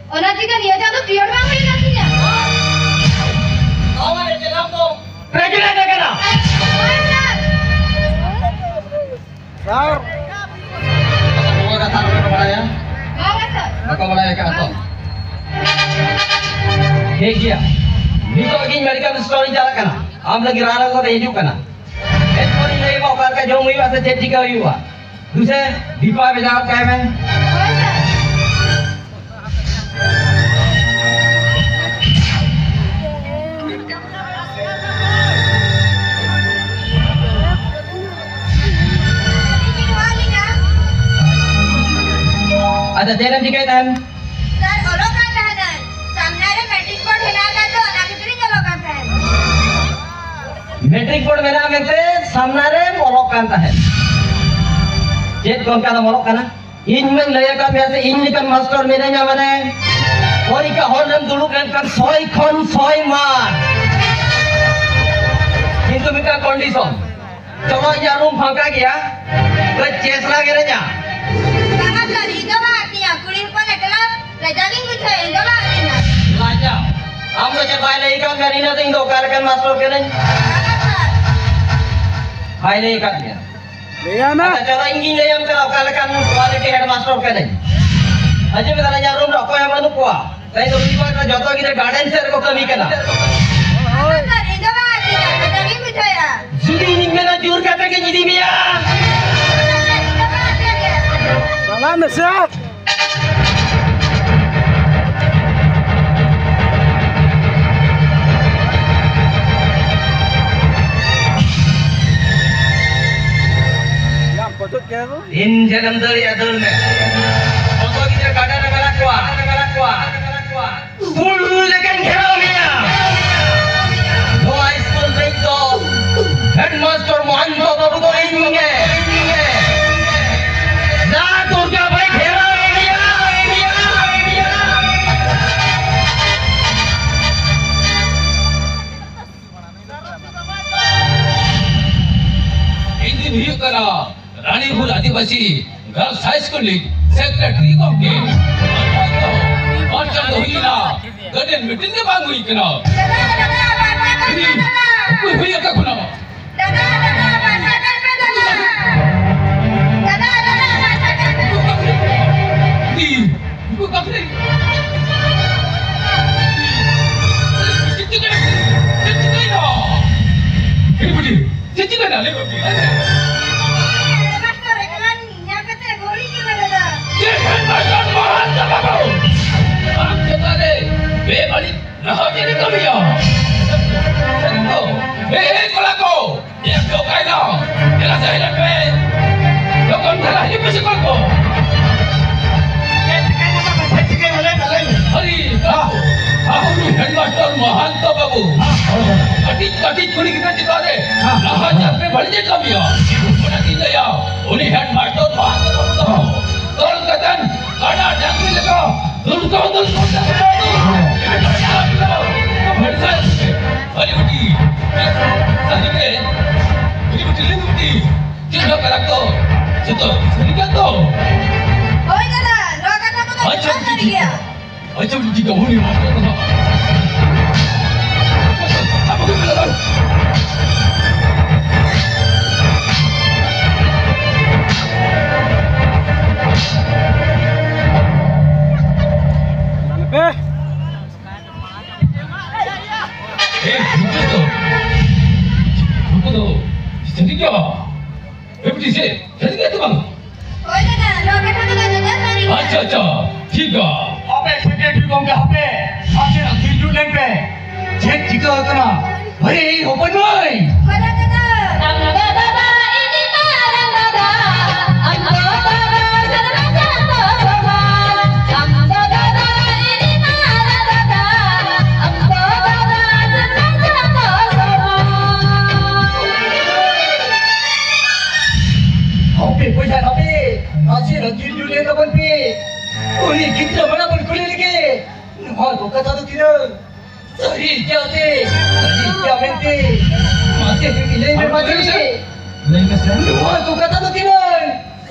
Ona jika niya jatuh period bang huई nantinya. Awak ada jelas tu. Regular dah kena. Sir. Apa kata lu kepada ya? Bawa sir. Apa boleh kata tu? ठीक है नितो की medical story जाला कना हम लगी राना को radio कना एक कोनी नहीं मौका का जो हुई वासे चेक का हुआ दूसरे दीपा बेजार काय में ada jalan di kaitan sir orang kata ada सामने मैट्रिक बोर्ड हिलागा तो ना कितनी जगह करता है मैट्रिक बोर्ड मेरा कहते सामने रे मोलक कांता है चेत कौन का मोलक काना इन में लया का वैसे इन निकन मास्टर मेरे nya माने कोई का हॉल में दुलुक kan soy kon soy मार किंतु मिका कंडीशन चलो या रूम फांका गया तो चेसला गेरेnya sangat dari itu mah artinya kulit pun adalah lajangin kucu itu mah artinya laja हम तो जब भाई नहीं कर करी ना तो इन दो कारकन मास्टर के नहीं भाई नहीं कर दिया लिया ना चलो इंगी नहीं हम करो कारकन क्वालिटी हेड मास्टर के नहीं अजय बता रहा यार रूम रखो है मनु को कहीं तो भी बात जो तो किधर गार्डन से को कमी करना sangat itu mah artinya lajangin kucu ya सुधी निम्न ना जोर करते के जिदी मिया salam siap इन जगन दल या दल में फोटो की जगह गार्डन में रखवा फुल लेकिन घेरा मिया वो स्कूल में तो हेडमास्टर मोहन बाबू को आएंगे ना दुर्गा भाई घेरा मिया इंदिन ही करा रानीपुर आदिवासी गर्ल्स हाई स्कूल सेक्रेटरी को के और चल हुई ना गार्डन मीटिंग के बाद हुई कना कोई हुई का खुना दी को कपड़े चिचिका ना चिचिका ना ले बेबड़ी रहो तेरे कमिया संतो कोलाको ये क्यों कहना तेरा सही लगवे तो कौन था ये कैसे को अरे हां हेडमास्टर महंत बाबू कटी कुड़ी कितना चिता रे रहा जाते बड़ी जे कमिया उन्हें की दया उन्हें हेडमास्टर महंत बाबू तोल कतन काड़ा डांगी लगा दुलको अरे उठी सही के ले चिन्ह करा तो तो सही का तो ओए दादा लोग कथा को अच्छा कर गया अच्छा जी का होनी मारता था अब को लगा jadi क्या बेटी से jadi क्या तुम ओए दादा लोग कथा को कर अच्छा ठीक है अबे सेक्रेटरी को क्या अबे आके अखिल जुलें पे चेक जिका करना अरे हो बनवाई Pada kata, Amda Baba ini marah Baba, Amda Baba sarang jatuh Baba, Amda Baba ini marah Baba, Amda Baba sarang jatuh Baba. अबे पैसा अबे आके अखिल जुलें तो बन पे उन्हीं कितना बड़ा बन खुले लगे हाँ धोखा था तो तीनों सही क्या थे सही क्या बनते मासे फिर मिले में मासे नहीं मैं सही हाँ धोखा था तो तीनों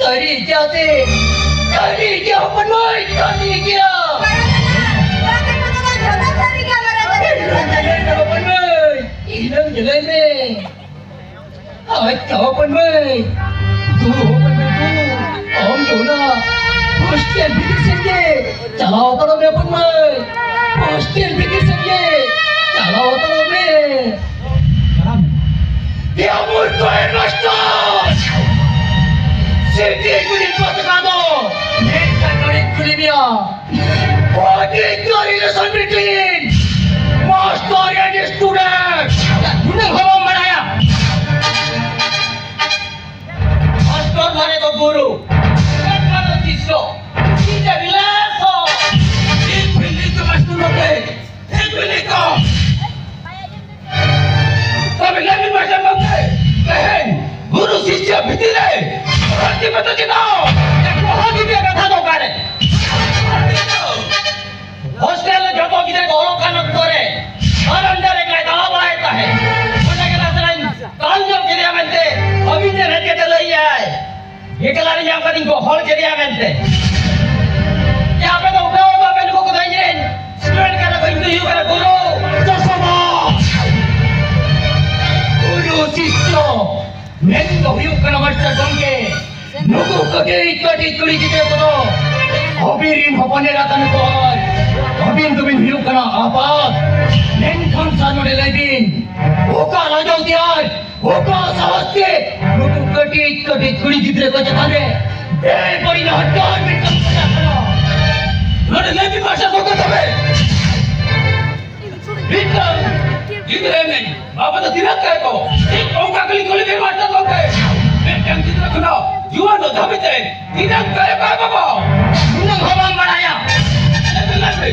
सही क्या थे सही क्या बनवाई सही क्या अच्छा ओपन में तू ओपन में तू हम जो ना हॉस्टल बिल्डिंग से चलाओ तो मैं ओपन में हॉस्टल बिल्डिंग से चलाओ तो मैं dia murko headmaster siti kuli patagado neka kali kulimia what is the relation between master and student tune hava manaya master mane to guru student mane shishya is a relation ek believe to master hote ek believe to तब लेकिन भाषा बोलते कहें गुरु शिष्य भितरे राज्य में तो जिनाओ एक बहुत ही कथा तो करे हॉस्टल में जो किधर गोलों का नक करे और अंदर एक दावा बनाता है उन्हें क्या नाम कांजों के लिए बनते अभी ने रह के चले आए ये कलारी यहाँ पर इनको हॉल के लिए बनते यहाँ पे तो उठाओ तो अपन को बताइए स्टूडेंट का ना कोई नहीं होगा गुरु तो समाज शिष्य मैं तो हुई करना मास्टर बंके नुकु कटे इकटी कुड़ी की देखो अबीरिन होपने रातन को अबीन तुम्हें हुई करना आपात लेन खान सानों ले लेकिन ओका राजाओ दियार ओका सावस्ते नुकु कटे इकटी कुड़ी की देखो चताने बे बड़ी ना हटार में कम करना लोटे लेकिन मास्टर बंके तबे बिल्कुल इधर में बाबा तो तिरक करे को एक ओका कली कोली में मारता तो है मैं टंकी रखना जुआ तो धबिते तिरक करे का बाबा उन्हें हवा बनाया ले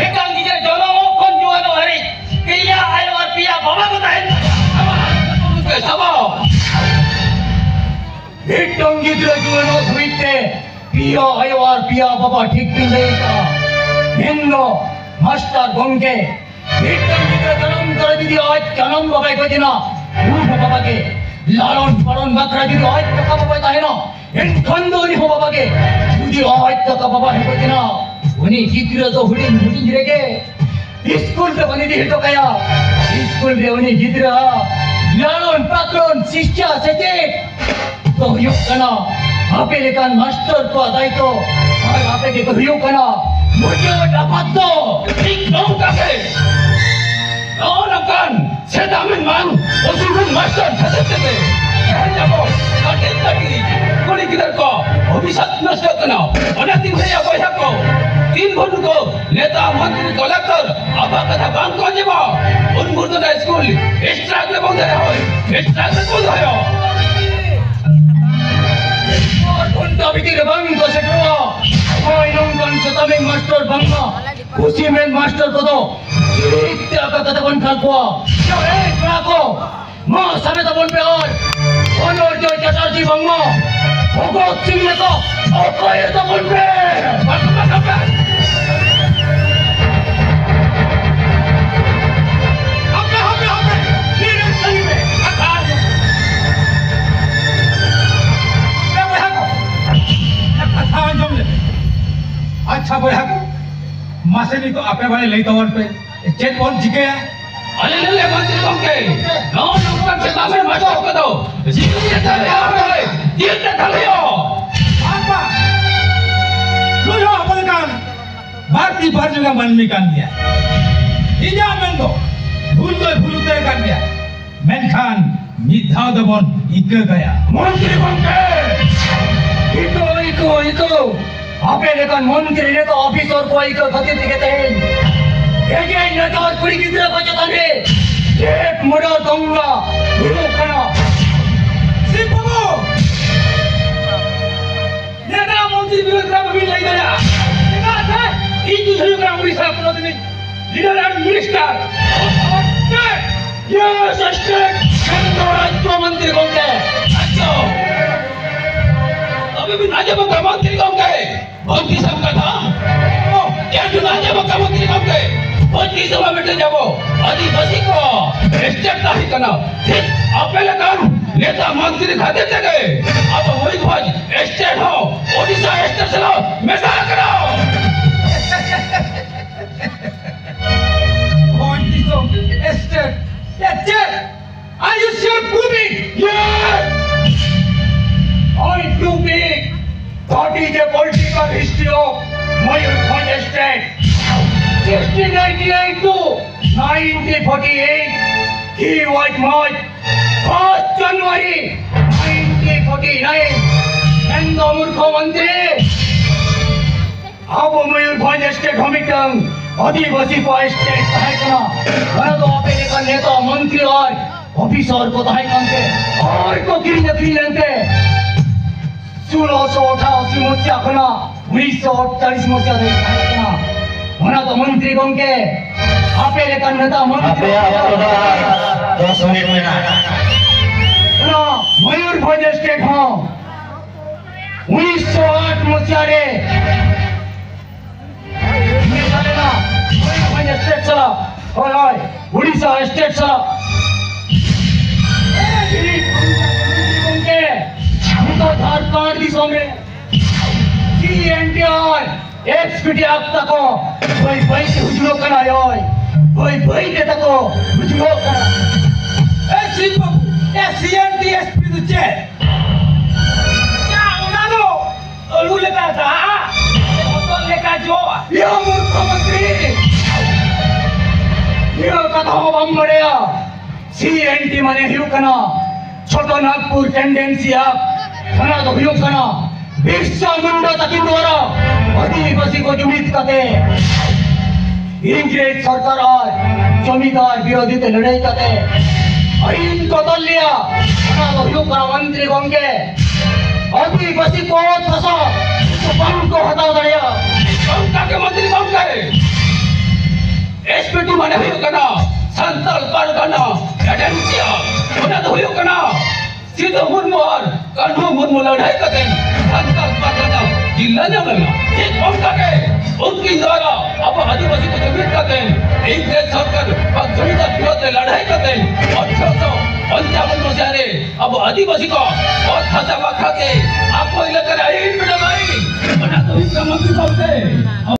एक अंगी जे जोलो कौन जुआ नो हरी पिया आयो और पिया बाबा को है के सबो एक टंगी जे जुआ नो धबिते पिया आयो और पिया बाबा ठीक भी नहीं का हिंदो मास्टर बंके भीतर भीतर जन्म कर दी आज जन्म बाबा को देना गुरु बाबा के लालन पालन मात्रा दी आज तक बाबा का है ना इन खंडोरी हो बाबा के मुझे आज तक बाबा है को देना उन्हीं जितने तो हुडी मुझे जिरे के स्कूल पे बनी दी तो क्या स्कूल पे उन्हीं जितने लालन पालन शिक्षा से तो युग करना आपे लेकर मास्टर को दायित्व तो और आपे के युग करना मुझे dapat to ikut kakek orang kan sedamin man usulun master sadete kaya mo kadet lagi kuli kita ko obisat master kena ona tin saya boya ko tin bonu ko neta mantri collector aba katha bang ko jibo un murdo na school struggle bonde hoy struggle bonde hoy unta bitir bang ko sekro koy nongkan setaming master bangma खुशी में master को दो क्या कहते थे बन खालपुआ क्या है क्या को माँ समय तो बन पे और जो चटार्जी बंगो भगवत सिंह ने तो और कोई तो बन पे नीरज सही में अच्छा बोया को मासे नहीं तो आपे वाले ले तो वन पे चेक कौन जीके है अरे ले ले मंत्री बंके नौ नंबर से दामे मास्टर को दो जीते चले आओ जीते चले आओ apa lu yo apa kan Bharti भर जगह मन में kan dia ija mengo भूल तो kan dia menkan midha dobon ike gaya मंत्री बंके इको आपे लेकर मंत्री ने तो ऑफिसर को एक गति दिखाते हैं एक नेता और पूरी की तरह बचता है एक मर्डर दूंगा गुरु खाना सिपको नेता मंत्री विरोध में भी नहीं गया नेता है इन दूसरे का उड़ीसा प्रतिनिधि लीडर एंड मिनिस्टर ये सस्टेक केंद्र राज्य मंत्री कौन है अच्छा अभी भी राज्य में मंत्री कौन है मंत्री सब का था क्या जो राज्य में मंत्री कौन है मंत्री सभा में जाबो आदिवासी को स्टेट नहीं करना आप पहले काम नेता मंत्री खाते थे अब वही बात स्टेट हो ओडिशा स्टेट से लो मैसा करो मंत्री तो state 1898 to 1948 he was marched 1st January 1949 केंद्र मुख्यमंत्री अब मयूरभंज स्टेट हमिटन आदिवासी को स्टेट तहकना वहाँ तो अपने का नेता मंत्री और ऑफिसर को तहकनते और को गिरी नकली लेते 1688 मसीहा खना 1948 मसीहा तहकना वहाँ तो मंत्री कौन के अपने का नेता मंत्री 10 मिनट में ना मयूरभंज स्टेट हाँ 1908 मसीहा रे स्टेट चला उड़ीसा स्टेट चला झारखंड दिशा में CNTR एक्सपीटी आपता को कोई भाई से हुजूर करना है कोई भाई के तको हुजूर करना ए सिंह बाबू ए CNT SP तुझे क्या होना लो अलू लेकर था बोतल लेकर जो ये मुख्यमंत्री ये कथा हो बम्बड़िया CNT माने हिउ कना छोटो नागपुर टेंडेंसी आप कना तो हिउ कना बिरसा मुंडा तकिन द्वारा आदिवासी को जुड़ित करते इंग्रेज सरकार और जमींदार विरोधी से लड़ाई करते आइन को बदल लिया कना तो हिउ कना मंत्री होंगे आदिवासी को फंसा तो बम को हटा दिया कौन के मंत्री कौन करे एसपीटी माने हुयो कना संतल परगना एजेंसिया ओना तो हुयो कना सीधो मुर्मू और कान्हू मुर्मू लड़ाई करते संतल परगना जिला जंगल ये कौन के उनकी द्वारा अब आदिवासी को जमीन करते इंग्रेज सरकार और जमींदार विरोध लड़ाई करते 1855 मसीहा अब आदिवासी को बहुत फंसा खाते आपको लेकर आई इन में लगाई बना तो इसका मंत्री कौन थे